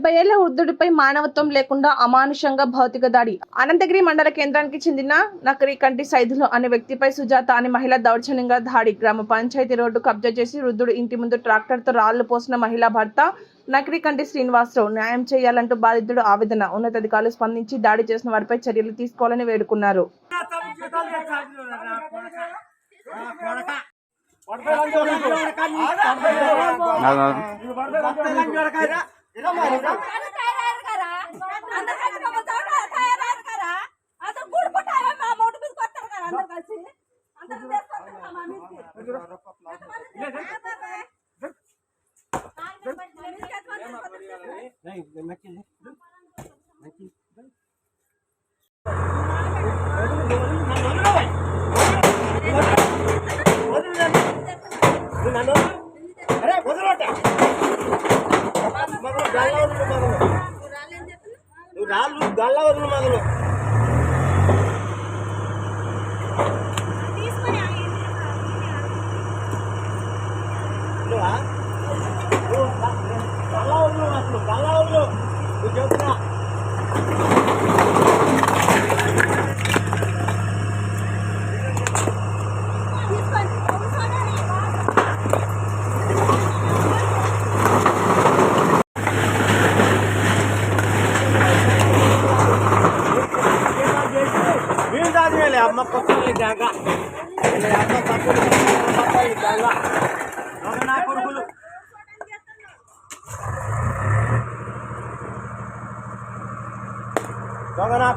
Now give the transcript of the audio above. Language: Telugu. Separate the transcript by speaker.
Speaker 1: 70 ఏళ్ల వృద్ధుడిపై మానవత్వం లేకుండా అమానుషంగా భౌతిక దాడి. అనంతగిరి మండల కేంద్రానికి చెందిన నకరికంటి సైదులు అనే వ్యక్తిపై సుజాత అనే మహిళ దౌర్జన్యంగా దాడి. గ్రామ పంచాయతీ రోడ్డు కబ్జా చేసి వృద్ధుడు ఇంటి ముందు ట్రాక్టర్తో రాళ్లు పోసిన మహిళా భర్త నకరికంటి శ్రీనివాసరావు న్యాయం చేయాలంటూ బాధితుడు ఆవేదన. ఉన్నతాధికారులు స్పందించి దాడి చేసిన వారిపై చర్యలు తీసుకోవాలని వేడుకున్నారు.
Speaker 2: రాళ్ళు గల్ల వదులు మొదలు గల్ల వదులు అసలు గల్ల వదులు నువ్వు చెప్తున్నా అమ్మ కొత్తల్లి జాగా అమ్మ తప్పులు జాగా నా కొడుకులు